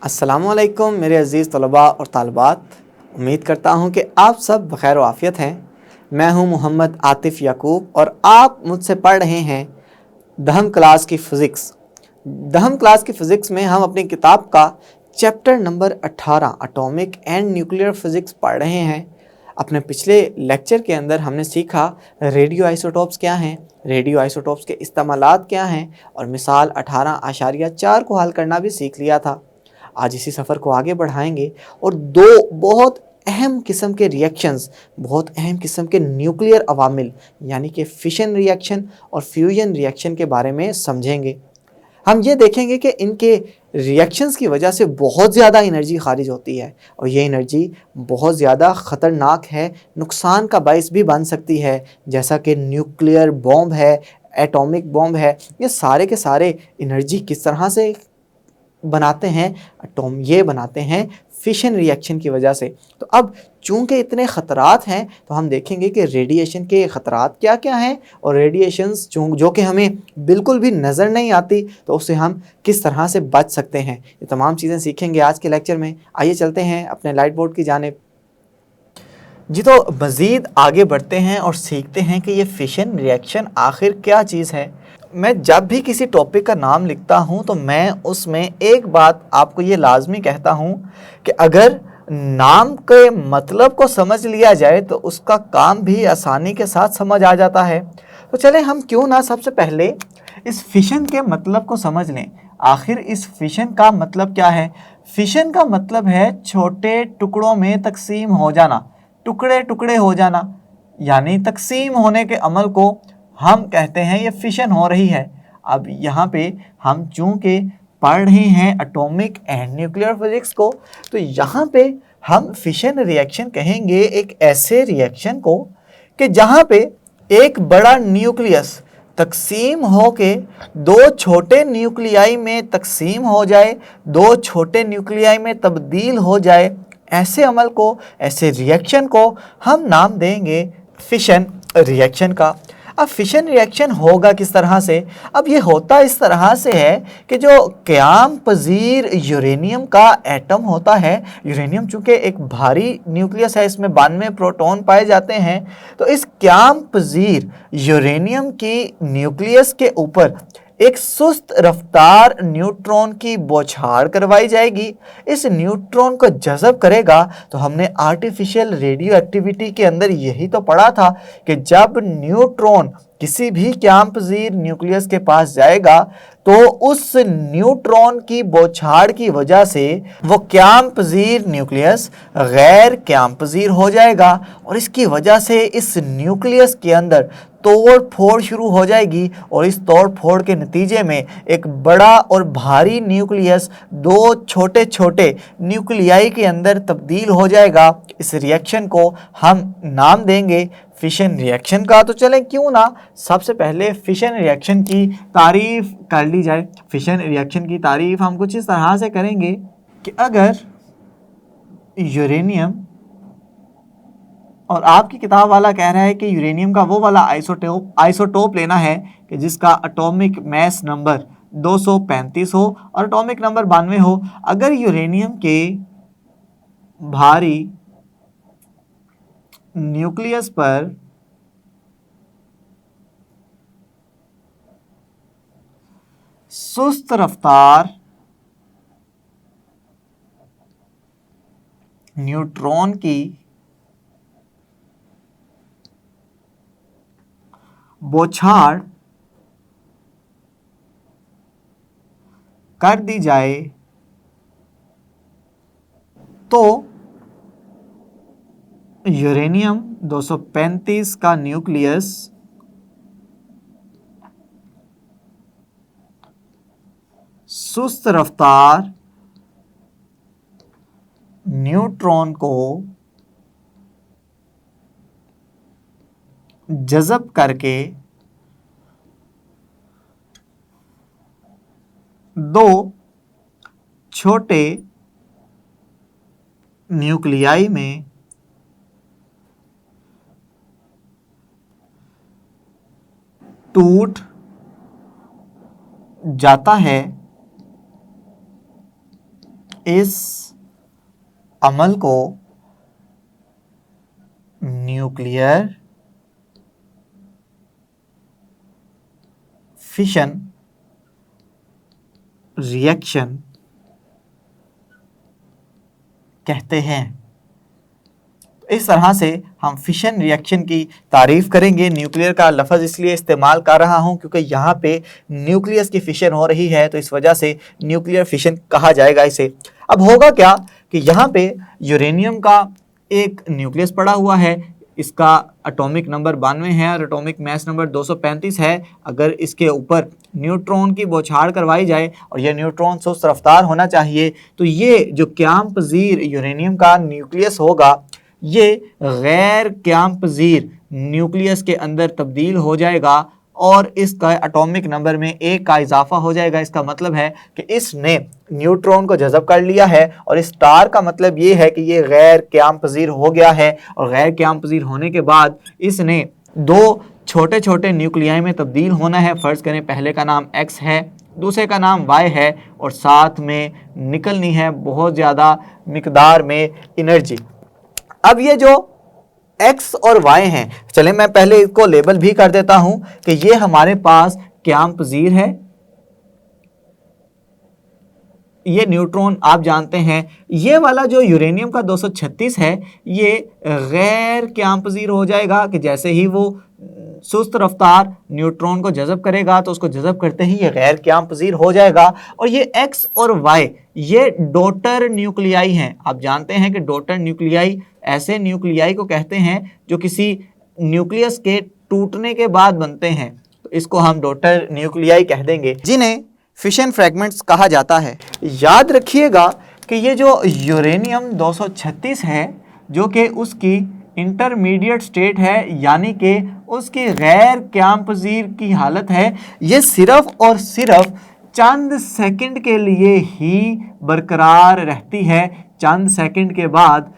अस्सलामुअलैकुम मेरे अज़ीज़ तलबा और तालिबात। उम्मीद करता हूँ कि आप सब बखैर आफ़ियत हैं। मैं हूँ मोहम्मद आतिफ़ याकूब और आप मुझसे पढ़ रहे हैं दहम क्लास की फ़िज़िक्स। दहम क्लास की फ़िज़िक्स में हम अपनी किताब का chapter number 18 atomic and nuclear physics पढ़ रहे हैं। अपने पिछले लेक्चर के अंदर हमने सीखा रेडियो आइसोटोप्स क्या हैं, रेडियो आइसोटोप्स के इस्तेमालात क्या हैं और मिसाल 18.4 को हल करना भी सीख लिया था। आज इसी सफ़र को आगे बढ़ाएंगे और दो बहुत अहम किस्म के रिएक्शंस, बहुत अहम किस्म के न्यूक्लियर अवामिल यानी कि फिशन रिएक्शन और फ्यूजन रिएक्शन के बारे में समझेंगे। हम ये देखेंगे कि इनके रिएक्शंस की वजह से बहुत ज़्यादा एनर्जी खारिज होती है और ये एनर्जी बहुत ज़्यादा ख़तरनाक है, नुकसान का बाइस भी बन सकती है, जैसा कि न्यूक्लियर बॉम्ब है, एटॉमिक बॉम्ब है। ये सारे के सारे एनर्जी किस तरह से बनाते हैं, ये बनाते हैं फिशन रिएक्शन की वजह से। तो अब चूंकि इतने ख़तरात हैं तो हम देखेंगे कि रेडिएशन के ख़तरात क्या क्या हैं और रेडिएशंस जो कि हमें बिल्कुल भी नज़र नहीं आती तो उससे हम किस तरह से बच सकते हैं। ये तमाम चीज़ें सीखेंगे आज के लेक्चर में। आइए चलते हैं अपने लाइट बोर्ड की जानिब। जी, तो मज़ीद आगे बढ़ते हैं और सीखते हैं कि ये फिशन रिएक्शन आखिर क्या चीज़ है। मैं जब भी किसी टॉपिक का नाम लिखता हूँ तो मैं उसमें एक बात आपको ये लाजमी कहता हूँ कि अगर नाम के मतलब को समझ लिया जाए तो उसका काम भी आसानी के साथ समझ आ जाता है। तो चलें हम क्यों ना सबसे पहले इस फिशन के मतलब को समझ लें। आखिर इस फिशन का मतलब क्या है? फिशन का मतलब है छोटे टुकड़ों में तकसीम हो जाना, टुकड़े टुकड़े हो जाना, यानी तकसीम होने के अमल को हम कहते हैं ये फिशन हो रही है। अब यहाँ पे हम चूंकि पढ़ रहे हैं एटॉमिक एंड न्यूक्लियर फिजिक्स को, तो यहाँ पे हम फिशन रिएक्शन कहेंगे एक ऐसे रिएक्शन को कि जहाँ पे एक बड़ा न्यूक्लियस तकसीम हो के दो छोटे न्यूक्लियाई में तकसीम हो जाए, दो छोटे न्यूक्लियाई में तब्दील हो जाए। ऐसे अमल को, ऐसे रिएक्शन को हम नाम देंगे फिशन रिएक्शन का। अब फिशन रिएक्शन होगा किस तरह से? अब ये होता इस तरह से है कि जो क़याम पज़ीर यूरेनियम का एटम होता है, यूरेनियम चूँकि एक भारी न्यूक्लियस है, इसमें 92 प्रोटॉन पाए जाते हैं, तो इस क़याम पज़ीर यूरेनियम की न्यूक्लियस के ऊपर एक सुस्त रफ्तार न्यूट्रॉन की बौछार करवाई जाएगी। इस न्यूट्रॉन को जज़ब करेगा। तो हमने आर्टिफिशियल रेडियो एक्टिविटी के अंदर यही तो पढ़ा था कि जब न्यूट्रॉन किसी भी क़याम पज़ीर न्यूक्लियस के पास जाएगा तो उस न्यूट्रॉन की बौछार की वजह से वो क़याम पज़ीर न्यूक्लियस गैर क़याम पज़ीर हो जाएगा और इसकी वजह से इस न्यूक्लियस के अंदर तोड़ फोड़ शुरू हो जाएगी और इस तोड़ फोड़ के नतीजे में एक बड़ा और भारी न्यूक्लियस दो छोटे छोटे न्यूक्लियाई के अंदर तब्दील हो जाएगा। इस रिएक्शन को हम नाम देंगे फिशन रिएक्शन का। तो चलें क्यों ना सबसे पहले फिशन रिएक्शन की तारीफ़ कर ली जाए। फिशन रिएक्शन की तारीफ़ हम कुछ इस तरह से करेंगे कि अगर यूरेनियम, और आपकी किताब वाला कह रहा है कि यूरेनियम का वो वाला आइसोटोप लेना है कि जिसका एटॉमिक मास नंबर 235 हो और एटॉमिक नंबर 92 हो। अगर यूरेनियम के भारी न्यूक्लियस पर सुस्त रफ्तार न्यूट्रॉन की बौछार कर दी जाए तो यूरेनियम 235 का न्यूक्लियस सुस्त रफ्तार न्यूट्रॉन को जज़ब करके दो छोटे न्यूक्लियाई में टूट जाता है इस अमल को न्यूक्लियर फिशन रिएक्शन कहते हैं। इस तरह से हम फिशन रिएक्शन की तारीफ करेंगे। न्यूक्लियर का लफ्ज़ इसलिए इस्तेमाल कर रहा हूं क्योंकि यहाँ पे न्यूक्लियस की फिशन हो रही है, तो इस वजह से न्यूक्लियर फिशन कहा जाएगा इसे। अब होगा क्या कि यहाँ पे यूरेनियम का एक न्यूक्लियस पड़ा हुआ है, इसका एटॉमिक नंबर 92 है और एटॉमिक मास नंबर 235 है। अगर इसके ऊपर न्यूट्रॉन की बौछार करवाई जाए और यह न्यूट्रॉन सुस्त रफ्तार होना चाहिए, तो ये जो क़याम पज़ीर यूरेनियम का न्यूक्लियस होगा ये गैर क़याम पज़ीर न्यूक्लियस के अंदर तब्दील हो जाएगा और इसका एटॉमिक नंबर में 1 का इजाफा हो जाएगा। इसका मतलब है कि इसने न्यूट्रॉन को जज़ब कर लिया है और इस स्टार का मतलब ये है कि ये गैर क़याम पज़ीर हो गया है और गैर क़याम पज़ीर होने के बाद इसने 2 छोटे छोटे न्यूक्लियाई में तब्दील होना है। फ़र्ज़ करें पहले का नाम X है, दूसरे का नाम Y है और साथ में निकलनी है बहुत ज़्यादा मिकदार में एनर्जी। अब ये जो X और Y हैं, चलें मैं पहले इसको लेबल भी कर देता हूं कि ये हमारे पास क़याम पज़ीर है। ये न्यूट्रॉन आप जानते हैं। ये वाला जो यूरेनियम का 236 है ये गैर क़याम पज़ीर हो जाएगा कि जैसे ही वो सुस्त रफ्तार न्यूट्रॉन को जज़ब करेगा तो उसको जज़ब करते ही ये गैर क़याम पज़ीर हो जाएगा। और ये X और Y ये डॉटर न्यूक्लियाई हैं। आप जानते हैं कि डॉटर न्यूक्लियाई ऐसे न्यूक्लियाई को कहते हैं जो किसी न्यूक्लियस के टूटने के बाद बनते हैं, तो इसको हम डॉटर न्यूक्लियाई कह देंगे, जिन्हें फिशन फ्रैगमेंट्स कहा जाता है। याद रखिएगा कि ये जो यूरेनियम 236 है जो कि उसकी इंटरमीडिएट स्टेट है, यानी कि उसकी गैर क़याम पज़ीर की हालत है, ये सिर्फ़ और सिर्फ चंद सेकंड के लिए ही बरकरार रहती है। चंद सेकंड के बाद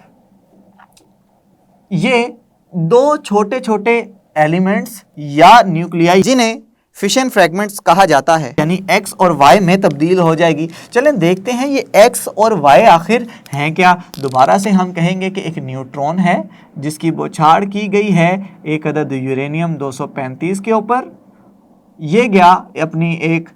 ये 2 छोटे छोटे एलिमेंट्स या न्यूक्लियाई जिन्हें फिशन फ्रैगमेंट्स कहा जाता है यानी X और Y में तब्दील हो जाएगी। चलें देखते हैं ये X और Y आखिर हैं क्या। दोबारा से हम कहेंगे कि एक न्यूट्रॉन है जिसकी बौछार की गई है एक अदद यूरेनियम 235 के ऊपर। ये गया अपनी एक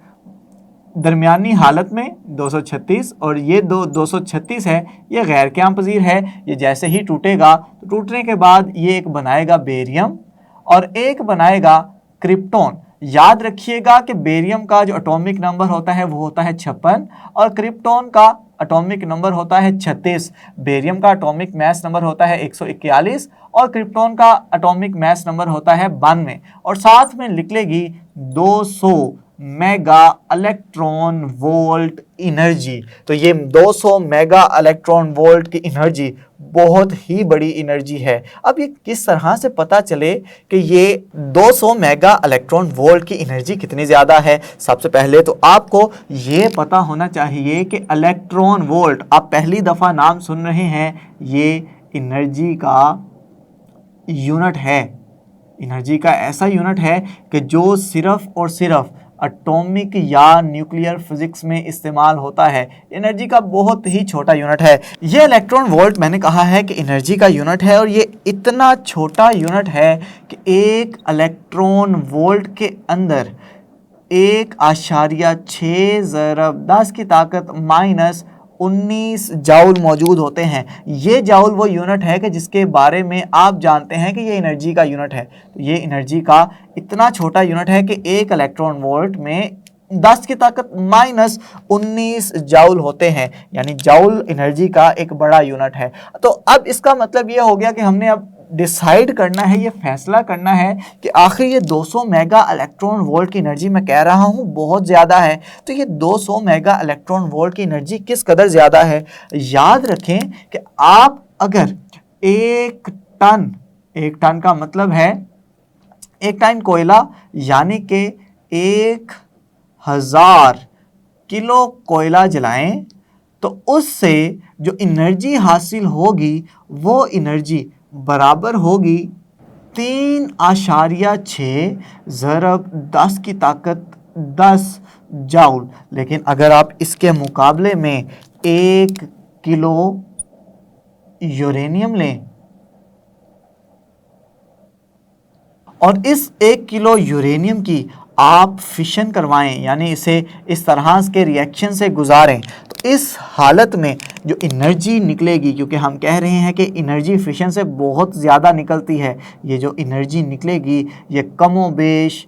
दरमियानी हालत में 236 और ये 236 है, ये गैर क़याम पज़ीर है। ये जैसे ही टूटेगा तो टूटने के बाद ये एक बनाएगा बेरियम और एक बनाएगा क्रिप्टॉन। याद रखिएगा कि बेरियम का जो एटॉमिक नंबर होता है वो होता है 56 और क्रिप्टॉन का एटॉमिक नंबर होता है 36। बेरियम का एटॉमिक मास नंबर होता है 141 और क्रिप्टॉन का एटॉमिक मास नंबर होता है 92 और साथ में निकलेगी 200 मेगा इलेक्ट्रॉन वोल्ट एनर्जी। तो ये 200 मेगा इलेक्ट्रॉन वोल्ट की एनर्जी बहुत ही बड़ी एनर्जी है। अब ये किस तरह से पता चले कि ये 200 मेगा इलेक्ट्रॉन वोल्ट की एनर्जी कितनी ज़्यादा है। सबसे पहले तो आपको ये पता होना चाहिए कि इलेक्ट्रॉन वोल्ट, आप पहली दफ़ा नाम सुन रहे हैं, ये एनर्जी का यूनिट है। एनर्जी का ऐसा यूनिट है कि जो सिर्फ़ और सिर्फ एटॉमिक या न्यूक्लियर फिजिक्स में इस्तेमाल होता है। एनर्जी का बहुत ही छोटा यूनिट है। ये इलेक्ट्रॉन वोल्ट मैंने कहा है कि एनर्जी का यूनिट है और ये इतना छोटा यूनिट है कि एक इलेक्ट्रॉन वोल्ट के अंदर 1.6 ज़रब 10 की ताकत -19 जाउल मौजूद होते हैं। ये जाउल वो यूनिट है कि जिसके बारे में आप जानते हैं कि ये एनर्जी का यूनिट है। तो ये एनर्जी का इतना छोटा यूनिट है कि एक इलेक्ट्रॉन वोल्ट में 10 की ताकत -19 जाउल होते हैं, यानी जाउल एनर्जी का एक बड़ा यूनिट है। तो अब इसका मतलब ये हो गया कि हमने अब डिसाइड करना है, ये फैसला करना है कि आखिर ये 200 मेगा इलेक्ट्रॉन वोल्ट की एनर्जी मैं कह रहा हूँ बहुत ज़्यादा है, तो ये 200 मेगा इलेक्ट्रॉन वोल्ट की एनर्जी किस कदर ज़्यादा है। याद रखें कि आप अगर एक टन का मतलब है 1 टन कोयला, यानी कि 1000 किलो कोयला जलाएं तो उससे जो एनर्जी हासिल होगी वो एनर्जी बराबर होगी 3.6 ज़रब 10 की ताकत 10 जाउल। लेकिन अगर आप इसके मुकाबले में 1 किलो यूरेनियम लें और इस 1 किलो यूरेनियम की आप फिशन करवाएं, यानी इसे इस तरह के रिएक्शन से गुजारें, तो इस हालत में जो एनर्जी निकलेगी, क्योंकि हम कह रहे हैं कि एनर्जी फिशन से बहुत ज़्यादा निकलती है, ये जो एनर्जी निकलेगी ये कमोबेश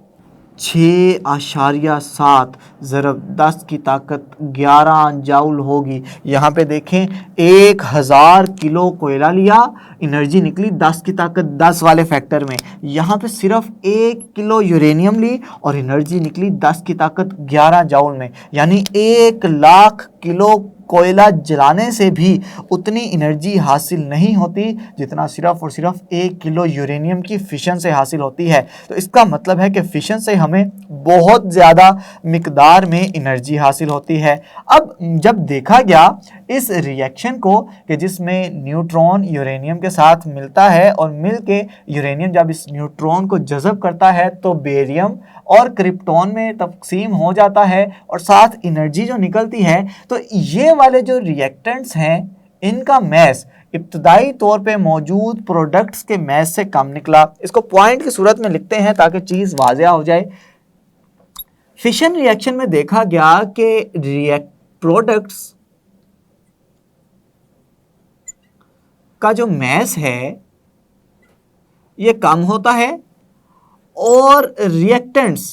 6.7 ज़रब 10 की ताकत 11 जाउल होगी। यहाँ पे देखें 1000 किलो कोयला लिया, एनर्जी निकली 10 की ताकत 10 वाले फैक्टर में। यहाँ पे सिर्फ 1 किलो यूरेनियम ली और एनर्जी निकली 10 की ताकत 11 जाउल में, यानी 1 लाख किलो कोयला जलाने से भी उतनी एनर्जी हासिल नहीं होती जितना सिर्फ और सिर्फ 1 किलो यूरेनियम की फिशन से हासिल होती है। तो इसका मतलब है कि फिशन से हमें बहुत ज़्यादा मिकदार में एनर्जी हासिल होती है। अब जब देखा गया इस रिएक्शन को कि जिसमें न्यूट्रॉन यूरेनियम के साथ मिलता है और मिल के यूरेनियम जब इस न्यूट्रॉन को जज़ब करता है तो बेरियम और क्रिप्टॉन में तकसीम हो जाता है और साथ एनर्जी जो निकलती है, तो ये वाले जो रिएक्टेंट्स हैं इनका मैस इब्तदाई तौर पे मौजूद प्रोडक्ट्स के मैस से कम निकला। इसको पॉइंट की सूरत में लिखते हैं ताकि चीज़ वाज़ेह हो जाए। फिशन रिएक्शन में देखा गया कि प्रोडक्ट्स का जो मैस है ये कम होता है और रिएक्टेंट्स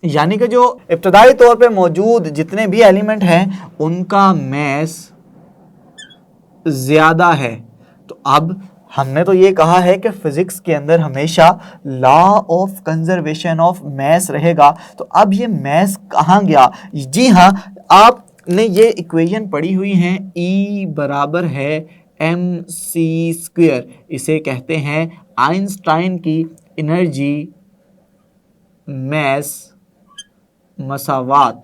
यानी कि जो इब्तदाई तौर पे मौजूद जितने भी एलिमेंट हैं उनका मैस ज़्यादा है। तो अब हमने तो ये कहा है कि फिज़िक्स के अंदर हमेशा law of conservation of mass रहेगा, तो अब ये मैस कहाँ गया? जी हाँ, आपने ये इक्वेशन पढ़ी हुई है, E बराबर है mc²। इसे कहते हैं आइंस्टाइन की एनर्जी मैस मसावात।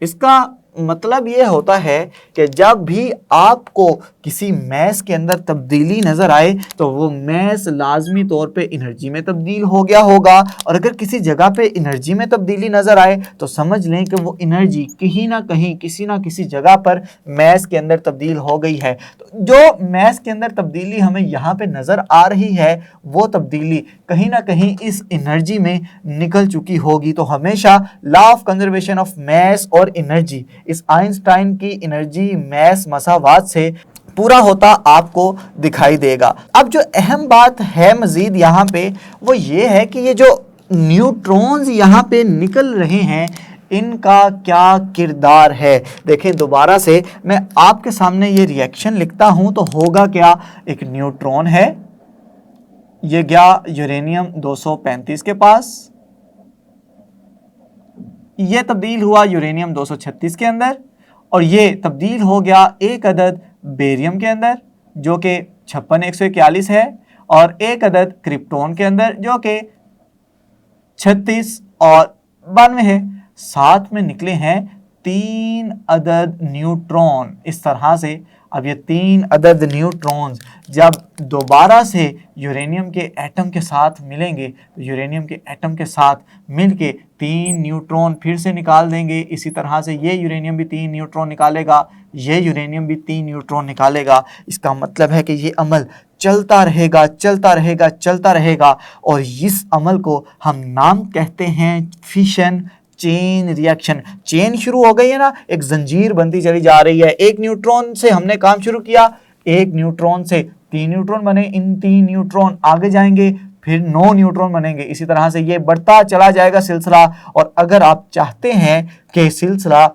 इसका मतलब ये होता है कि जब भी आपको किसी मैस के अंदर तब्दीली नज़र आए तो वो मैस लाजमी तौर पे एनर्जी में तब्दील हो गया होगा, और अगर किसी जगह पे एनर्जी में तब्दीली नज़र आए तो समझ लें कि वो एनर्जी कहीं ना कहीं किसी ना किसी जगह पर मैस के अंदर तब्दील हो गई है। तो जो मैस के अंदर तब्दीली हमें यहाँ पे नज़र आ रही है वो तब्दीली कहीं ना कहीं इस एनर्जी में निकल चुकी होगी। तो हमेशा law of conservation of mass और एनर्जी इस आइंस्टाइन की एनर्जी मैस मसावात से पूरा होता आपको दिखाई देगा। अब जो अहम बात है मज़ीद यहाँ पे वो ये है कि ये जो न्यूट्रॉन्स यहाँ पे निकल रहे हैं इनका क्या किरदार है। देखें दोबारा से मैं आपके सामने ये रिएक्शन लिखता हूँ तो होगा क्या, एक न्यूट्रॉन है, ये गया यूरेनियम 235 के पास, ये तब्दील हुआ यूरेनियम 236 के अंदर, और ये तब्दील हो गया एक अदद बेरियम के अंदर जो कि 56 141 है, और एक अदद क्रिप्टॉन के अंदर जो कि 36 और 92 है। साथ में निकले हैं 3 अदद न्यूट्रॉन इस तरह से। अब ये 3 अदद न्यूट्रॉन्स जब दोबारा से यूरेनियम के एटम के साथ मिलेंगे तो यूरेनियम के एटम के साथ मिलके 3 न्यूट्रॉन फिर से निकाल देंगे। इसी तरह से ये यूरेनियम भी 3 न्यूट्रॉन निकालेगा, ये यूरेनियम भी 3 न्यूट्रॉन निकालेगा। इसका मतलब है कि ये अमल चलता रहेगा चलता रहेगा चलता रहेगा, और इस अमल को हम नाम कहते हैं फिशन चेन रिएक्शन। चेन शुरू हो गई है ना, एक जंजीर बनती चली जा रही है। एक न्यूट्रॉन से हमने काम शुरू किया, एक न्यूट्रॉन से 3 न्यूट्रॉन बने, इन 3 न्यूट्रॉन आगे जाएंगे, फिर 9 न्यूट्रॉन बनेंगे। इसी तरह से ये बढ़ता चला जाएगा सिलसिला। और अगर आप चाहते हैं कि सिलसिला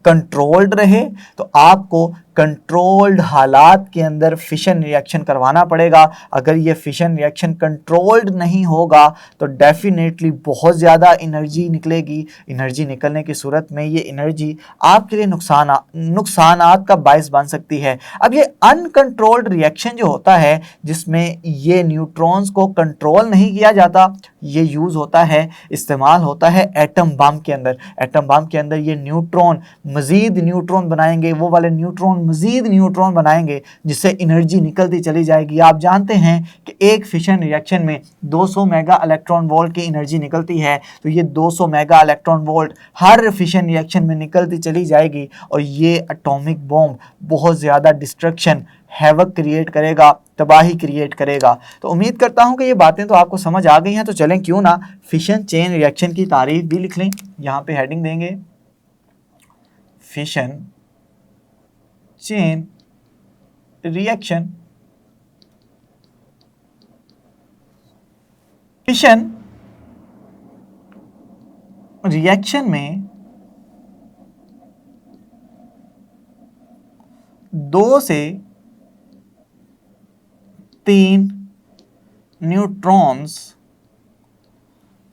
कंट्रोल्ड रहे तो आपको कंट्रोल्ड हालात के अंदर फिशन रिएक्शन करवाना पड़ेगा। अगर ये फिशन रिएक्शन कंट्रोल्ड नहीं होगा तो डेफिनेटली बहुत ज़्यादा एनर्जी निकलेगी। एनर्जी निकलने की सूरत में ये एनर्जी आपके लिए नुकसानात का बायस बन सकती है। अब ये अनकंट्रोल्ड रिएक्शन जो होता है जिसमें ये न्यूट्रॉन्स को कंट्रोल नहीं किया जाता, ये यूज़ होता है, इस्तेमाल होता है एटम बम के अंदर। एटम बम के अंदर ये न्यूट्रॉन मज़ीद न्यूट्रॉन बनाएंगे, वो वाले न्यूट्रॉन मज़ीद न्यूट्रॉन बनाएंगे जिससे एनर्जी निकलती चली जाएगी। आप जानते हैं कि एक फिशन रिएक्शन में 200 मेगा इलेक्ट्रॉन वोल्ट की एनर्जी निकलती है, तो ये 200 मेगा इलेक्ट्रॉन वोल्ट हर फिशन रिएक्शन में निकलती चली जाएगी और ये एटॉमिक बॉम्ब बहुत ज़्यादा डिस्ट्रक्शन, हैवक क्रिएट करेगा, तबाही क्रिएट करेगा। तो उम्मीद करता हूं कि ये बातें तो आपको समझ आ गई हैं। तो चलें क्यों ना फिशन चेन रिएक्शन की तारीफ भी लिख लें। यहाँ पे हेडिंग देंगे fission chain reaction. Fission reaction में 2 से 3 न्यूट्रॉन्स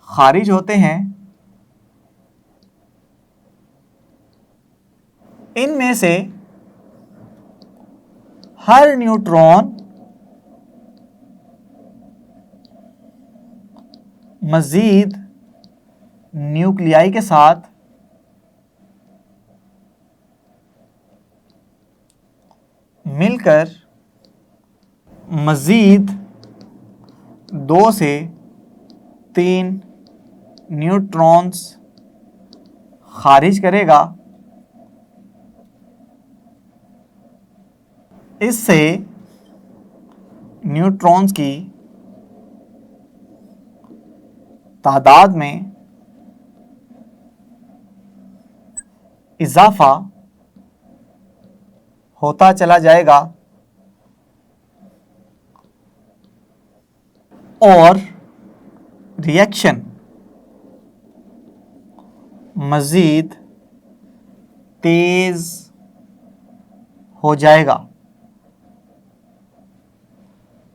खारिज होते हैं। इनमें से हर न्यूट्रॉन मजीद न्यूक्लियाई के साथ मिलकर मजीद 2 से 3 न्यूट्रॉन्स खारिज करेगा। इससे न्यूट्रॉन्स की तादाद में इजाफा होता चला जाएगा और रिएक्शन मजीद तेज हो जाएगा।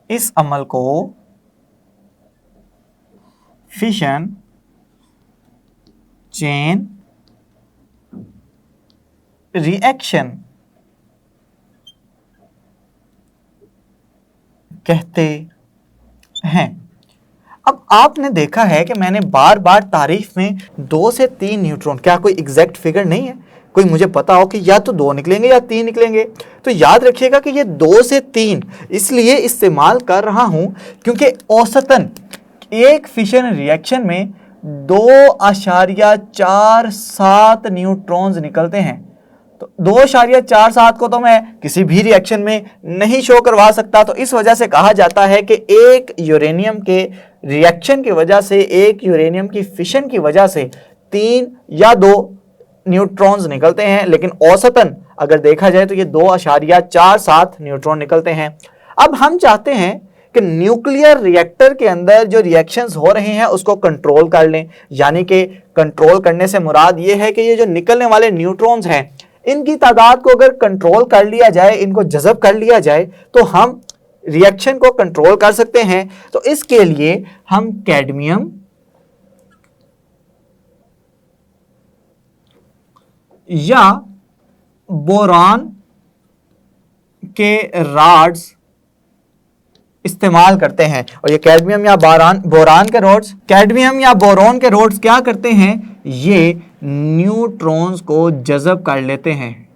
इस अमल को फिशन चेन रिएक्शन कहते हैं। अब आपने देखा है कि मैंने बार बार तारीफ में 2 से 3 न्यूट्रॉन, क्या कोई एग्जैक्ट फिगर नहीं है, कोई मुझे पता हो कि या तो 2 निकलेंगे या 3 निकलेंगे, तो याद रखिएगा कि ये 2 से 3 इसलिए इस्तेमाल कर रहा हूं क्योंकि औसतन एक फिशन रिएक्शन में 2.47 न्यूट्रॉन्स निकलते हैं। तो 2.47 को तो मैं किसी भी रिएक्शन में नहीं शो करवा सकता। तो इस वजह से कहा जाता है कि एक यूरेनियम के रिएक्शन की वजह से, एक यूरेनियम की फिशन की वजह से 3 या 2 न्यूट्रॉन्स निकलते हैं, लेकिन औसतन अगर देखा जाए तो ये 2.47 न्यूट्रॉन निकलते हैं। अब हम चाहते हैं कि न्यूक्लियर रिएक्टर के अंदर जो रिएक्शंस हो रहे हैं उसको कंट्रोल कर लें, यानी कि कंट्रोल करने से मुराद ये है कि ये जो निकलने वाले न्यूट्रॉन्स हैं इनकी तादाद को अगर कंट्रोल कर लिया जाए, इनको जज़ब कर लिया जाए, तो हम रिएक्शन को कंट्रोल कर सकते हैं। तो इसके लिए हम कैडमियम या बोरान के रॉड्स इस्तेमाल करते हैं। और ये कैडमियम या बोरान के रॉड्स, कैडमियम या बोरॉन के रॉड्स क्या करते हैं, ये न्यूट्रॉन्स को जज़ब कर लेते हैं।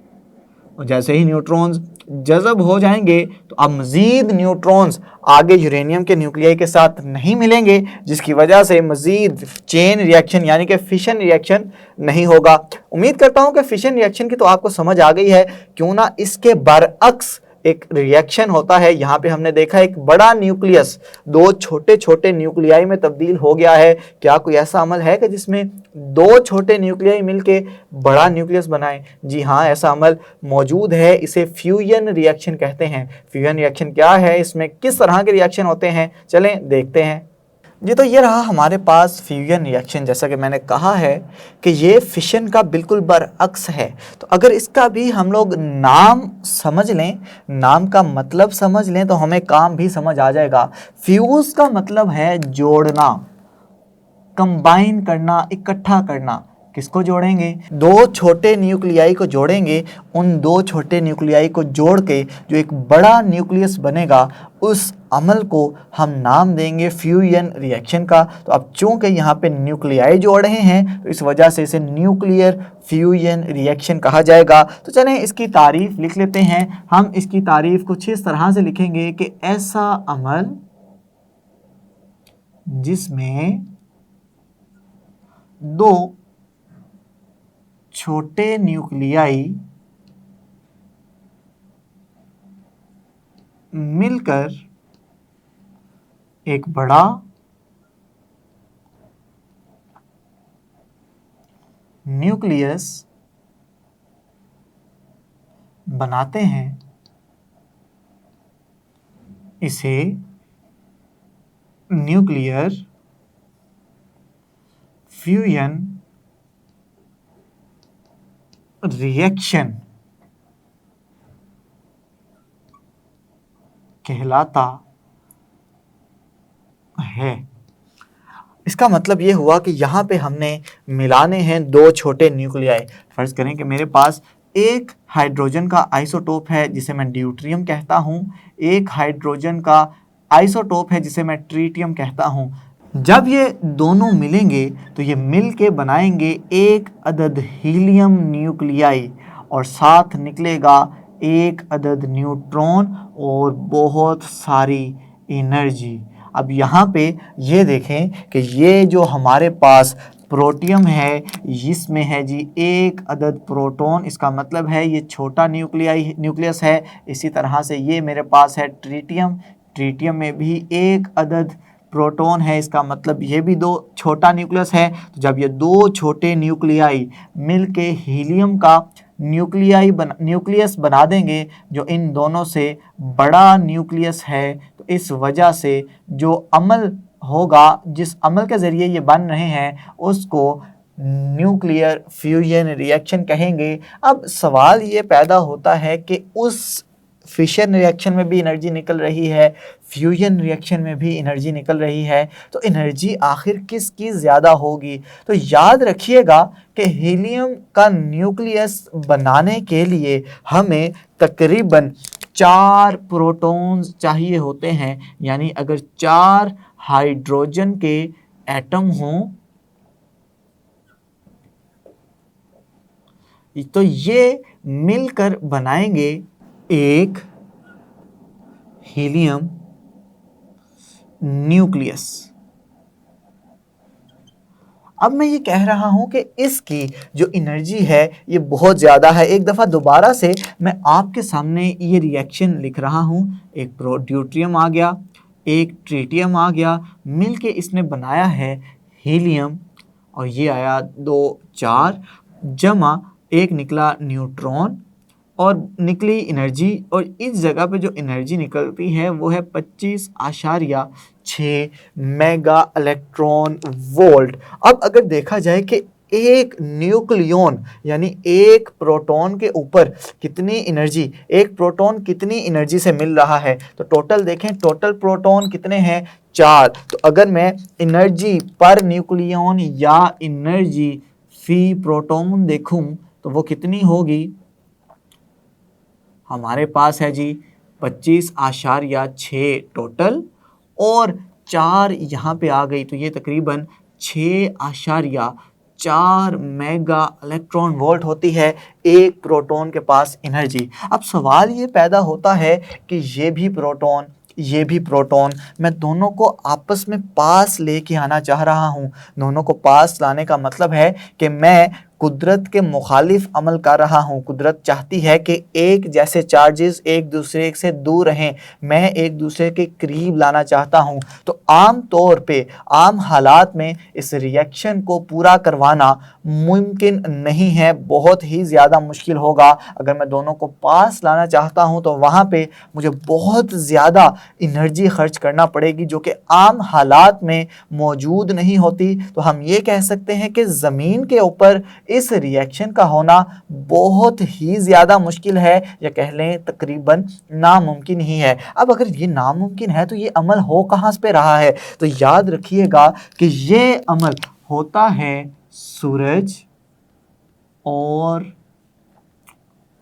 और जैसे ही न्यूट्रॉन्स जज़ब हो जाएंगे तो अब मज़ीद न्यूट्रॉन्स आगे यूरेनियम के न्यूक्लियाई के साथ नहीं मिलेंगे, जिसकी वजह से मज़ीद चेन रिएक्शन यानी कि फिशन रिएक्शन नहीं होगा। उम्मीद करता हूं कि फिशन रिएक्शन की तो आपको समझ आ गई है। क्यों ना इसके बरअक्स एक रिएक्शन होता है। यहाँ पे हमने देखा एक बड़ा न्यूक्लियस 2 छोटे छोटे न्यूक्लियाई में तब्दील हो गया है। क्या कोई ऐसा अमल है कि जिसमें 2 छोटे न्यूक्लियाई मिलके बड़ा न्यूक्लियस बनाए? जी हाँ, ऐसा अमल मौजूद है। इसे फ्यूजन रिएक्शन कहते हैं। फ्यूजन रिएक्शन क्या है, इसमें किस तरह के रिएक्शन होते हैं, चलें देखते हैं। जी, तो ये रहा हमारे पास फ्यूजन रिएक्शन। जैसा कि मैंने कहा है कि ये फिशन का बिल्कुल बरअक्स है। तो अगर इसका भी हम लोग नाम समझ लें, नाम का मतलब समझ लें, तो हमें काम भी समझ आ जाएगा। फ्यूज का मतलब है जोड़ना, कंबाइन करना, इकट्ठा करना। किसको जोड़ेंगे? दो छोटे न्यूक्लियाई को जोड़ेंगे। उन दो छोटे न्यूक्लियाई को जोड़ के जो एक बड़ा न्यूक्लियस बनेगा, उस अमल को हम नाम देंगे फ्यूजन रिएक्शन का। तो अब चूंकि यहाँ पे न्यूक्लियाई जोड़ रहे हैं तो इस वजह से इसे न्यूक्लियर फ्यूजन रिएक्शन कहा जाएगा। तो चलें इसकी तारीफ लिख लेते हैं। हम इसकी तारीफ कुछ इस तरह से लिखेंगे कि ऐसा अमल जिसमें दो छोटे न्यूक्लियाई मिलकर एक बड़ा न्यूक्लियस बनाते हैं, इसे न्यूक्लियर फ्यूजन रिएक्शन कहलाता है। इसका मतलब ये हुआ कि यहाँ पे हमने मिलाने हैं दो छोटे न्यूक्लियाई। फर्ज करें कि मेरे पास एक हाइड्रोजन का आइसोटोप है जिसे मैं ड्यूट्रियम कहता हूँ, एक हाइड्रोजन का आइसोटोप है जिसे मैं ट्रीटियम कहता हूँ। जब ये दोनों मिलेंगे तो ये मिल के बनाएंगे एक अदद हीलियम न्यूक्लियाई और साथ निकलेगा एक अदद न्यूट्रॉन और बहुत सारी एनर्जी। अब यहाँ पे ये देखें कि ये जो हमारे पास प्रोटियम है, इसमें है जी एक अदद प्रोटॉन, इसका मतलब है ये छोटा न्यूक्लियस है। इसी तरह से ये मेरे पास है ट्रीटियम, ट्रीटियम में भी एक अदद प्रोटॉन है, इसका मतलब ये भी दो छोटा न्यूक्लियस है। तो जब ये दो छोटे न्यूक्लियाई मिलके हीलियम का न्यूक्लियस बना देंगे जो इन दोनों से बड़ा न्यूक्लियस है, तो इस वजह से जो अमल होगा, जिस अमल के ज़रिए ये बन रहे हैं, उसको न्यूक्लियर फ्यूजन रिएक्शन कहेंगे। अब सवाल ये पैदा होता है कि उस फिशन रिएक्शन में भी एनर्जी निकल रही है, फ्यूजन रिएक्शन में भी एनर्जी निकल रही है, तो एनर्जी आखिर किसकी ज़्यादा होगी? तो याद रखिएगा कि हीलियम का न्यूक्लियस बनाने के लिए हमें तकरीबन 4 प्रोटॉन्स चाहिए होते हैं। यानी अगर 4 हाइड्रोजन के एटम हों तो ये मिलकर बनाएंगे एक हीलियम न्यूक्लियस। अब मैं ये कह रहा हूं कि इसकी जो एनर्जी है ये बहुत ज़्यादा है। एक दफ़ा दोबारा से मैं आपके सामने ये रिएक्शन लिख रहा हूं। एक ड्यूट्रियम आ गया, एक ट्रीटियम आ गया, मिलके इसने बनाया है हीलियम, और ये आया 2 4 जमा एक निकला न्यूट्रॉन और निकली एनर्जी, और इस जगह पे जो एनर्जी निकलती है वो है 25.6 मेगा इलेक्ट्रॉन वोल्ट। अब अगर देखा जाए कि एक न्यूक्लियन यानी एक प्रोटॉन के ऊपर कितनी एनर्जी, एक प्रोटॉन कितनी एनर्जी से मिल रहा है, तो टोटल देखें, टोटल प्रोटॉन कितने हैं? 4। तो अगर मैं एनर्जी पर न्यूक्लियन या एनर्जी फी प्रोटॉन देखूं तो वो कितनी होगी? हमारे पास है जी 25.6 टोटल और 4 यहाँ पे आ गई, तो ये तकरीबन 6.4 मेगा इलेक्ट्रॉन वोल्ट होती है एक प्रोटॉन के पास एनर्जी। अब सवाल ये पैदा होता है कि ये भी प्रोटॉन, ये भी प्रोटॉन, मैं दोनों को आपस में पास लेके आना चाह रहा हूँ। दोनों को पास लाने का मतलब है कि मैं कुदरत के मुखालिफ अमल कर रहा हूँ। कुदरत चाहती है कि एक जैसे चार्जेस एक दूसरे से दूर रहें, मैं एक दूसरे के करीब लाना चाहता हूँ। तो आम तौर पे, आम हालात में इस रिएक्शन को पूरा करवाना मुमकिन नहीं है, बहुत ही ज़्यादा मुश्किल होगा। अगर मैं दोनों को पास लाना चाहता हूँ तो वहाँ पे मुझे बहुत ज़्यादा एनर्जी खर्च करना पड़ेगी जो कि आम हालात में मौजूद नहीं होती। तो हम ये कह सकते हैं कि ज़मीन के ऊपर इस रिएक्शन का होना बहुत ही ज़्यादा मुश्किल है, या कह लें तकरीबन नामुमकिन ही है। अब अगर ये नामुमकिन है तो ये अमल हो कहाँ पे रहा है? तो याद रखिएगा कि ये अमल होता है सूरज और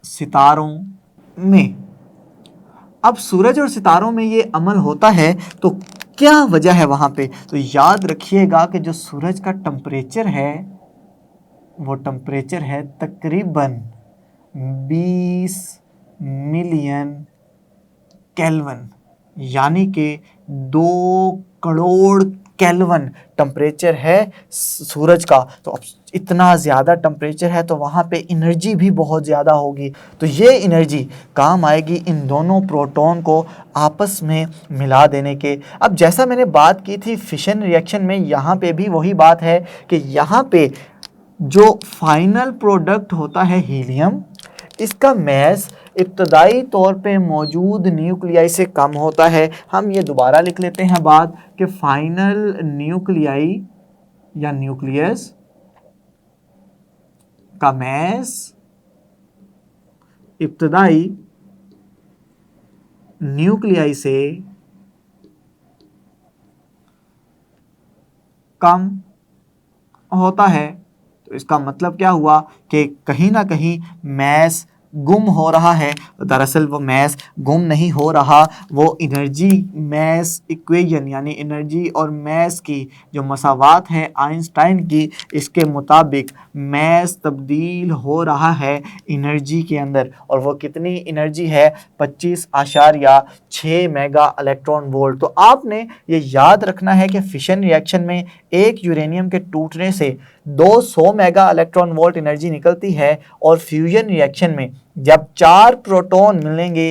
सितारों में। अब सूरज और सितारों में ये अमल होता है तो क्या वजह है वहां पे? तो याद रखिएगा कि जो सूरज का टेम्परेचर है वो टेम्परेचर है तकरीबन 20 मिलियन केल्विन, यानी कि 2 करोड़ केल्विन टेम्परेचर है सूरज का। तो अब इतना ज़्यादा टेम्परेचर है तो वहाँ पे एनर्जी भी बहुत ज़्यादा होगी। तो ये एनर्जी काम आएगी इन दोनों प्रोटॉन को आपस में मिला देने के। अब जैसा मैंने बात की थी फिशन रिएक्शन में, यहाँ पे भी वही बात है कि यहाँ पे जो फाइनल प्रोडक्ट होता है हीलियम, इसका मैस इब्तदाई तौर पे मौजूद न्यूक्लियाई से कम होता है। हम ये दोबारा लिख लेते हैं बात कि फाइनल न्यूक्लियाई या न्यूक्लियस का मैस इब्तदाई न्यूक्लियाई से कम होता है। तो इसका मतलब क्या हुआ कि कहीं ना कहीं मैस गुम हो रहा है। दरअसल वो मैस गुम नहीं हो रहा, वो एनर्जी मैस इक्वेशन यानी एनर्जी और मैस की जो मसावात है आइंस्टाइन की, इसके मुताबिक मैस तब्दील हो रहा है एनर्जी के अंदर। और वो कितनी एनर्जी है? 25.6 मेगा इलेक्ट्रॉन वोल्ट। तो आपने ये याद रखना है कि फिशन रिएक्शन में एक यूरेनियम के टूटने से 200 मेगा इलेक्ट्रॉन वोल्ट एनर्जी निकलती है, और फ्यूजन रिएक्शन में जब 4 प्रोटॉन मिलेंगे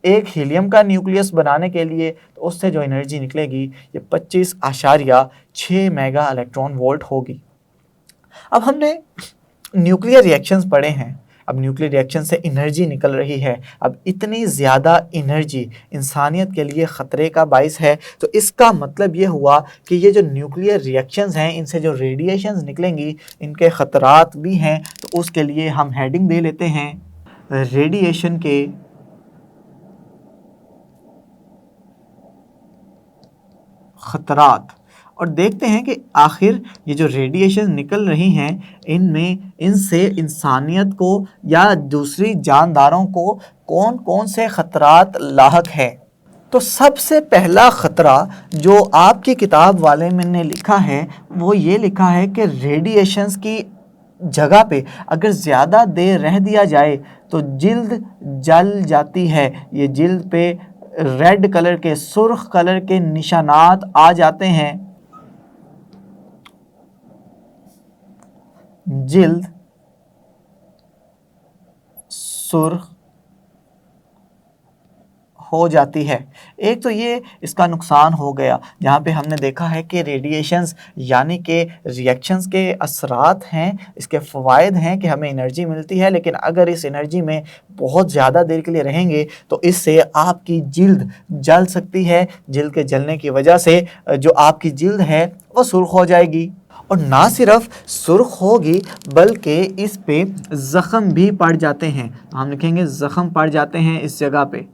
एक हीलियम का न्यूक्लियस बनाने के लिए, तो उससे जो एनर्जी निकलेगी ये 25.6 मेगा इलेक्ट्रॉन वोल्ट होगी। अब हमने न्यूक्लियर रिएक्शंस पढ़े हैं, अब न्यूक्लियर रिएक्शन से एनर्जी निकल रही है। अब इतनी ज़्यादा एनर्जी इंसानियत के लिए ख़तरे का बाइस है। तो इसका मतलब ये हुआ कि ये जो न्यूक्लियर रिएक्शंस हैं, इनसे जो रेडिएशंस निकलेंगी, इनके ख़तरात भी हैं। तो उसके लिए हम हेडिंग दे लेते हैं रेडिएशन के ख़तरात, और देखते हैं कि आखिर ये जो रेडिएशन निकल रही हैं इनसे इंसानियत को या दूसरी जानदारों को कौन कौन से ख़तरात लाहक है। तो सबसे पहला ख़तरा जो आपकी किताब वाले मैंने लिखा है वो ये लिखा है कि रेडिएशंस की जगह पे अगर ज़्यादा देर रह दिया जाए तो जिल्द जल जाती है। ये जिल्द पे रेड कलर के, सुर्ख कलर के निशानात आ जाते हैं। जिल्द सुर्ख हो जाती है। एक तो ये इसका नुकसान हो गया, जहाँ पे हमने देखा है कि रेडिएशंस यानी कि रिएक्शंस के असरात हैं, इसके फ़वाइद हैं कि हमें एनर्जी मिलती है, लेकिन अगर इस एनर्जी में बहुत ज़्यादा देर के लिए रहेंगे तो इससे आपकी जिल्द जल सकती है। जिल्द के जलने की वजह से जो आपकी जिल्द है वो सुर्ख हो जाएगी, और ना सिर्फ सुर्ख होगी बल्कि इस पे ज़ख़म भी पड़ जाते हैं। हम लिखेंगे ज़ख़म पड़ जाते हैं इस जगह पे।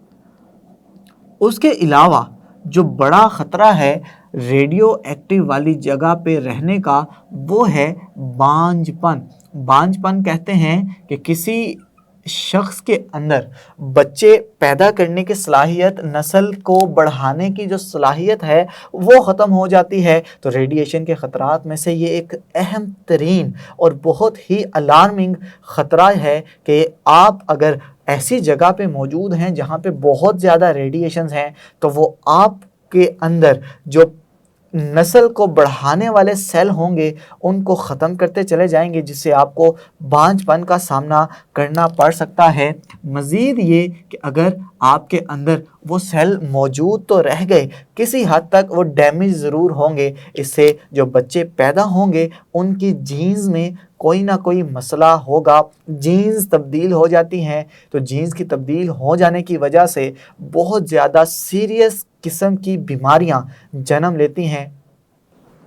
उसके अलावा जो बड़ा ख़तरा है रेडियो एक्टिव वाली जगह पे रहने का, वो है बांझपन। बांझपन कहते हैं कि किसी शख्स के अंदर बच्चे पैदा करने की सलाहियत, नस्ल को बढ़ाने की जो सलाहियत है वो ख़त्म हो जाती है। तो रेडिएशन के ख़तरात में से ये एक अहम तरीन और बहुत ही अलार्मिंग ख़तरा है कि आप अगर ऐसी जगह पे मौजूद हैं जहाँ पे बहुत ज़्यादा रेडिएशंस हैं, तो वो आपके अंदर जो नस्ल को बढ़ाने वाले सेल होंगे उनको ख़त्म करते चले जाएंगे, जिससे आपको बांझपन का सामना करना पड़ सकता है। मज़ीद ये कि अगर आपके अंदर वो सेल मौजूद तो रह गए, किसी हद तक वो डैमेज ज़रूर होंगे। इससे जो बच्चे पैदा होंगे उनकी जीन्स में कोई ना कोई मसला होगा। जीन्स तब्दील हो जाती हैं, तो जीन्स की तब्दील हो जाने की वजह से बहुत ज़्यादा सीरियस किस्म की बीमारियां जन्म लेती हैं।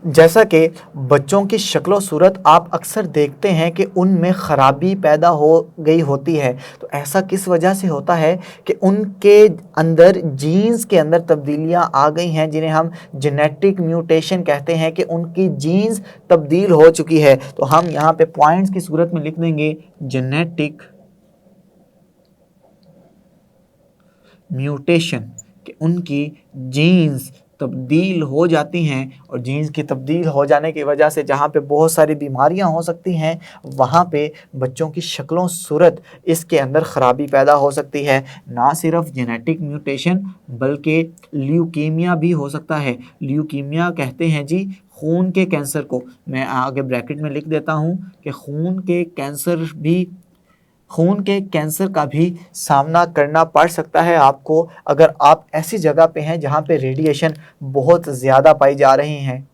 जैसा कि बच्चों की शक्ल सूरत आप अक्सर देखते हैं कि उनमें ख़राबी पैदा हो गई होती है, तो ऐसा किस वजह से होता है कि उनके अंदर जीन्स के अंदर तब्दीलियां आ गई हैं, जिन्हें हम जेनेटिक म्यूटेशन कहते हैं कि उनकी जीन्स तब्दील हो चुकी है। तो हम यहाँ पे पॉइंट्स की सूरत में लिख देंगे जेनेटिक म्यूटेशन, कि उनकी जीन्स तब्दील हो जाती हैं, और जीन्स की तब्दील हो जाने की वजह से जहाँ पे बहुत सारी बीमारियाँ हो सकती हैं, वहाँ पे बच्चों की शक्लों सूरत इसके अंदर ख़राबी पैदा हो सकती है। ना सिर्फ जेनेटिक म्यूटेशन बल्कि ल्यूकीमिया भी हो सकता है। ल्यूकीमिया कहते हैं जी खून के कैंसर को। मैं आगे ब्रैकेट में लिख देता हूँ कि खून के कैंसर का भी सामना करना पड़ सकता है आपको, अगर आप ऐसी जगह पे हैं जहाँ पे रेडिएशन बहुत ज़्यादा पाई जा रही हैं।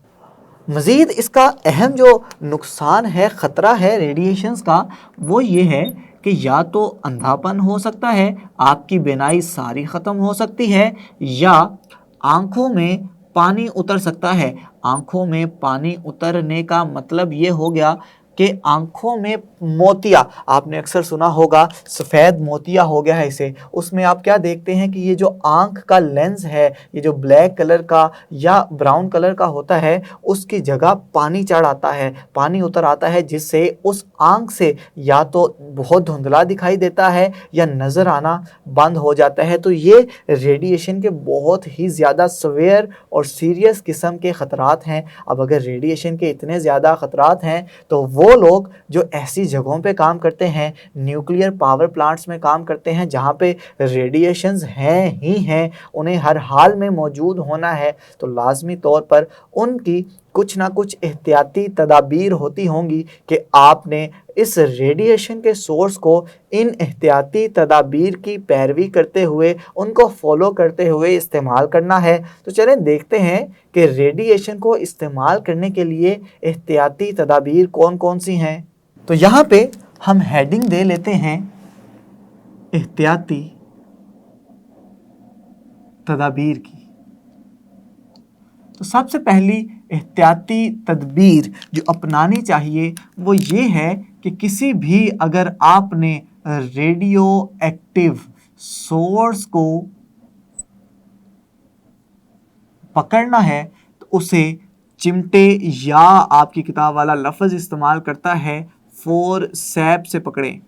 मज़ीद इसका अहम जो नुकसान है, ख़तरा है रेडिएशंस का, वो ये है कि या तो अंधापन हो सकता है, आपकी बीनाई सारी ख़त्म हो सकती है, या आँखों में पानी उतर सकता है। आँखों में पानी उतरने का मतलब ये हो गया कि आँखों में मोतिया, आपने अक्सर सुना होगा सफ़ेद मोतिया हो गया है इसे। उसमें आप क्या देखते हैं कि ये जो आँख का लेंस है, ये जो ब्लैक कलर का या ब्राउन कलर का होता है, उसकी जगह पानी चढ़ आता है, पानी उतर आता है, जिससे उस आँख से या तो बहुत धुंधला दिखाई देता है या नज़र आना बंद हो जाता है। तो ये रेडिएशन के बहुत ही ज़्यादा सवेयर और सीरियस किस्म के ख़तरात हैं। अब अगर रेडिएशन के इतने ज़्यादा ख़तरात हैं, तो वो लोग जो ऐसी जगहों पे काम करते हैं, न्यूक्लियर पावर प्लांट्स में काम करते हैं जहाँ पे रेडिएशंस हैं ही हैं, उन्हें हर हाल में मौजूद होना है, तो लाजमी तौर पर उनकी कुछ ना कुछ एहतियाती तदाबीर होती होंगी कि आपने इस रेडिएशन के सोर्स को इन एहतियाती तदाबीर की पैरवी करते हुए, उनको फॉलो करते हुए इस्तेमाल करना है। तो चलें देखते हैं कि रेडिएशन को इस्तेमाल करने के लिए एहतियाती तदाबीर कौन कौन सी हैं। तो यहाँ पे हम हेडिंग दे लेते हैं एहतियाती तदाबीर की। तो सबसे पहली एहतियाती तदबीर जो अपनानी चाहिए वो ये है कि किसी भी अगर आपने रेडियो एक्टिव सोर्स को पकड़ना है तो उसे चिमटे, या आपकी किताब वाला लफ्ज़ इस्तेमाल करता है फोरसेप से पकड़ें।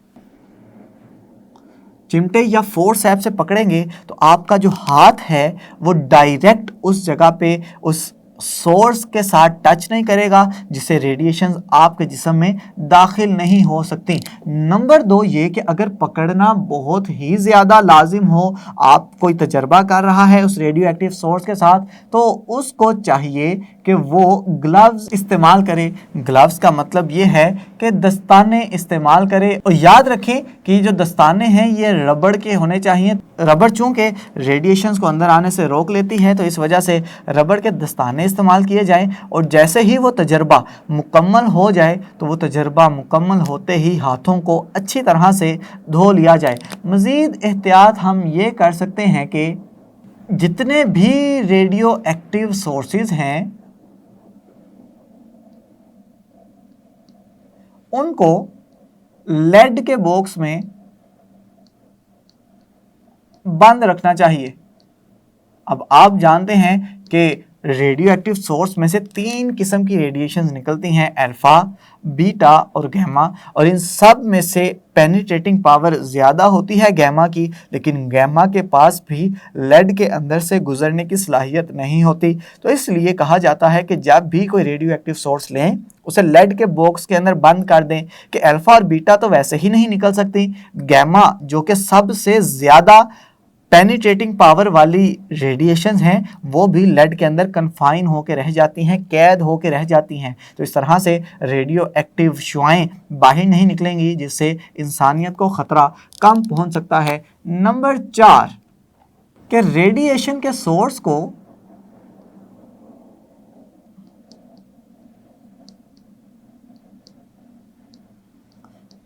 चिमटे या फोरसेप से पकड़ेंगे तो आपका जो हाथ है वो डायरेक्ट उस जगह पे उस सोर्स के साथ टच नहीं करेगा, जिससे रेडिएशन आपके जिस्म में दाखिल नहीं हो सकती। नंबर 2 ये कि अगर पकड़ना बहुत ही ज़्यादा लाजिम हो, आप कोई तजर्बा कर रहा है उस रेडियो एक्टिव सोर्स के साथ, तो उसको चाहिए कि वो ग्लव्स इस्तेमाल करे। ग्लव्स का मतलब ये है कि दस्ताने इस्तेमाल करे, और याद रखें कि जो दस्ताने हैं ये रबड़ के होने चाहिए। रबड़ चूँकि रेडिएशंस को अंदर आने से रोक लेती है, तो इस वजह से रबड़ के दस्ताने इस्तेमाल किए जाएं। और जैसे ही वो तजर्बा मुकम्मल हो जाए, तो वो तजर्बा मुकम्मल होते ही हाथों को अच्छी तरह से धो लिया जाए। मज़ीद एहतियात हम ये कर सकते हैं कि जितने भी रेडियो एक्टिव सोर्सेज हैं उनको लेड के बॉक्स में बंद रखना चाहिए। अब आप जानते हैं कि रेडियो एक्टिव सोर्स में से 3 किस्म की रेडिएशंस निकलती हैं, अल्फ़ा, बीटा और गैमा, और इन सब में से पेनिट्रेटिंग पावर ज़्यादा होती है गैमा की, लेकिन गैमा के पास भी लेड के अंदर से गुजरने की सलाहियत नहीं होती। तो इसलिए कहा जाता है कि जब भी कोई रेडियो एक्टिव सोर्स लें उसे लेड के बॉक्स के अंदर बंद कर दें, कि अल्फ़ा और बीटा तो वैसे ही नहीं निकल सकती, गैमा जो कि सबसे ज़्यादा पेनिट्रेटिंग पावर वाली रेडिएशंस हैं वो भी लेड के अंदर कन्फाइन होकर रह जाती हैं, कैद होकर रह जाती हैं। तो इस तरह से रेडियो एक्टिव शुआएं बाहर नहीं निकलेंगी, जिससे इंसानियत को ख़तरा कम पहुंच सकता है। नंबर 4 कि रेडिएशन के सोर्स को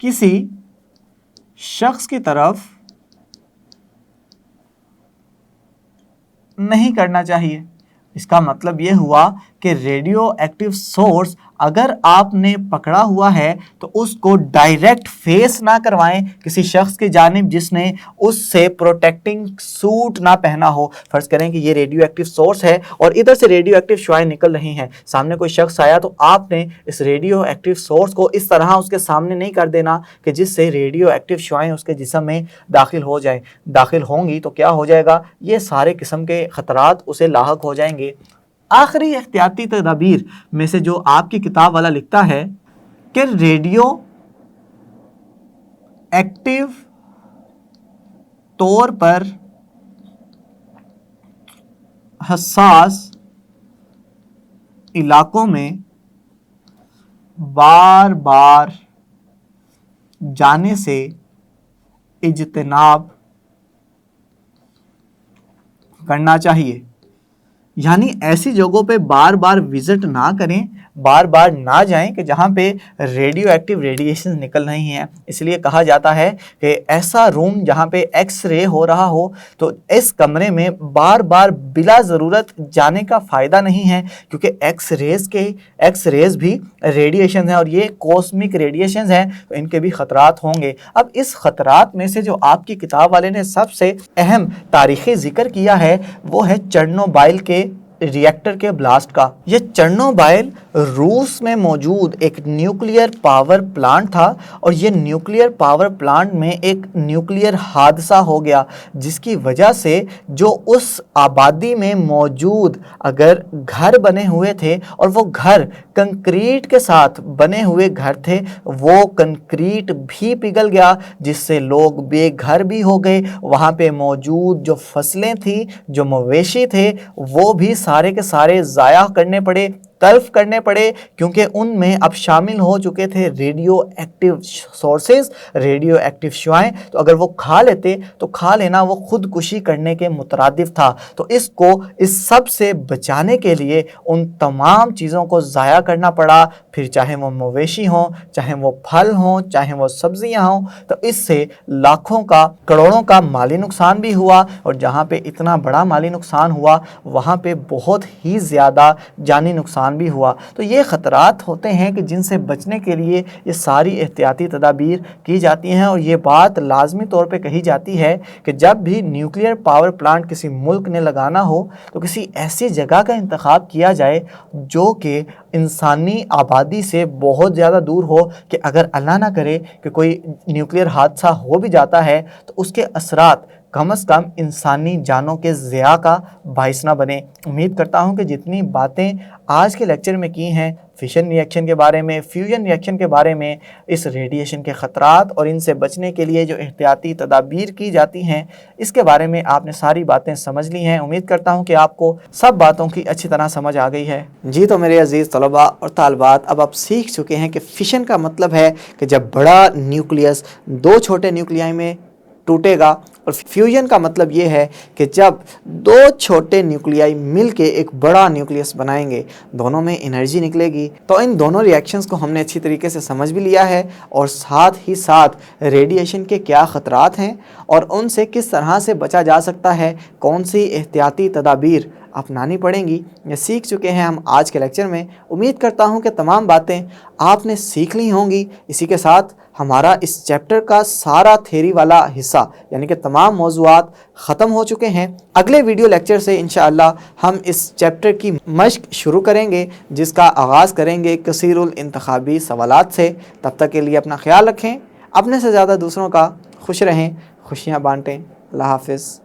किसी शख्स की तरफ नहीं करना चाहिए। इसका मतलब ये हुआ कि रेडियो एक्टिव सोर्स अगर आपने पकड़ा हुआ है तो उसको डायरेक्ट फेस ना करवाएं किसी शख्स की जानिब जिसने उससे प्रोटेक्टिंग सूट ना पहना हो। फर्ज करें कि ये रेडियो एक्टिव सोर्स है और इधर से रेडियो एक्टिव शुआएं निकल रही हैं, सामने कोई शख्स आया तो आपने इस रेडियो एक्टिव सोर्स को इस तरह उसके सामने नहीं कर देना कि जिससे रेडियो एक्टिव शुआएं उसके जिस्म में दाखिल हो जाएं। दाखिल होंगी तो क्या हो जाएगा, ये सारे किस्म के ख़तरात उसे लाहक हो जाएंगे। आखिरी एहतियाती तदाबीर में से जो आपकी किताब वाला लिखता है कि रेडियो एक्टिव तौर पर हसास इलाकों में बार बार जाने से इज्तनाब करना चाहिए। यानी ऐसी जगहों पे बार बार विजिट ना करें, बार बार ना जाएं कि जहाँ पे रेडियो एक्टिव रेडिएशन निकल रही हैं। इसलिए कहा जाता है कि ऐसा रूम जहाँ पे एक्स रे हो रहा हो तो इस कमरे में बार बार बिला ज़रूरत जाने का फ़ायदा नहीं है, क्योंकि एक्स रेज़ भी रेडिएशन है और ये कॉस्मिक रेडिएशन है तो इनके भी ख़तरात होंगे। अब इस ख़तरात में से जो आपकी किताब वाले ने सबसे अहम तारीख़ी ज़िक्र किया है वो है चेरनोबिल के रिएक्टर के ब्लास्ट का। ये चेरनोबिल रूस में मौजूद एक न्यूक्लियर पावर प्लांट था और ये न्यूक्लियर पावर प्लांट में एक न्यूक्लियर हादसा हो गया जिसकी वजह से जो उस आबादी में मौजूद अगर घर बने हुए थे और वो घर कंक्रीट के साथ बने हुए घर थे, वो कंक्रीट भी पिघल गया जिससे लोग बेघर भी हो गए। वहाँ पे मौजूद जो फसलें थी, जो मवेशी थे, वो भी सारे के सारे ज़ाया करने पड़े, तल्फ करने पड़े, क्योंकि उनमें अब शामिल हो चुके थे radioactive sources, radioactive शुआएं। तो अगर वो खा लेते तो खा लेना वो खुदकुशी करने के मुतरादिफ था। तो इसको इस सब से बचाने के लिए उन तमाम चीज़ों को ज़ाया करना पड़ा, फिर चाहे वो मवेशी हों, चाहे वो फल हों, चाहे वो सब्जियां हों। तो इससे लाखों का, करोड़ों का माली नुकसान भी हुआ और जहाँ पे इतना बड़ा माली नुकसान हुआ वहाँ पे बहुत ही ज़्यादा जानी नुकसान भी हुआ। तो ये ख़तरात होते हैं कि जिनसे बचने के लिए ये सारी एहतियाती तदाबीर की जाती हैं और ये बात लाजमी तौर पे कही जाती है कि जब भी न्यूक्लियर पावर प्लांट किसी मुल्क ने लगाना हो तो किसी ऐसी जगह का इंतखाब किया जाए जो कि इंसानी आबादी से बहुत ज़्यादा दूर हो, कि अगर अल्लाह ना करे कि कोई न्यूक्लियर हादसा हो भी जाता है तो उसके असरात कम से कम इंसानी जानों के ज़िया का बाइस ना बने। उम्मीद करता हूँ कि जितनी बातें आज के लेक्चर में की हैं, फिशन रिएक्शन के बारे में, फ्यूजन रिएक्शन के बारे में, इस रेडिएशन के ख़तरात और इनसे बचने के लिए जो एहतियाती तदाबीर की जाती हैं, इसके बारे में आपने सारी बातें समझ ली हैं। उम्मीद करता हूँ कि आपको सब बातों की अच्छी तरह समझ आ गई है। जी तो मेरे अजीज़ तलबा और तालबात, अब आप सीख चुके हैं कि फिशन का मतलब है कि जब बड़ा न्यूक्लियस दो छोटे न्यूक्लियाई में टूटेगा, और फ्यूजन का मतलब ये है कि जब दो छोटे न्यूक्लियाई मिलके एक बड़ा न्यूक्लियस बनाएंगे, दोनों में एनर्जी निकलेगी। तो इन दोनों रिएक्शंस को हमने अच्छी तरीके से समझ भी लिया है और साथ ही साथ रेडिएशन के क्या ख़तरात हैं और उनसे किस तरह से बचा जा सकता है, कौन सी एहतियाती तदाबीर अपनानी पड़ेंगी, ये सीख चुके हैं हम आज के लेक्चर में। उम्मीद करता हूँ कि तमाम बातें आपने सीख ली होंगी। इसी के साथ हमारा इस चैप्टर का सारा थ्योरी वाला हिस्सा यानी कि तमाम मौज़ूआत ख़त्म हो चुके हैं। अगले वीडियो लेक्चर से इंशाअल्लाह हम इस चैप्टर की मश्क शुरू करेंगे, जिसका आगाज़ करेंगे कसीरुल इंतखाबी सवालात से। तब तक के लिए अपना ख्याल रखें, अपने से ज़्यादा दूसरों का खुश रहें, खुशियाँ बांटें। अल्लाह हाफ़िज़।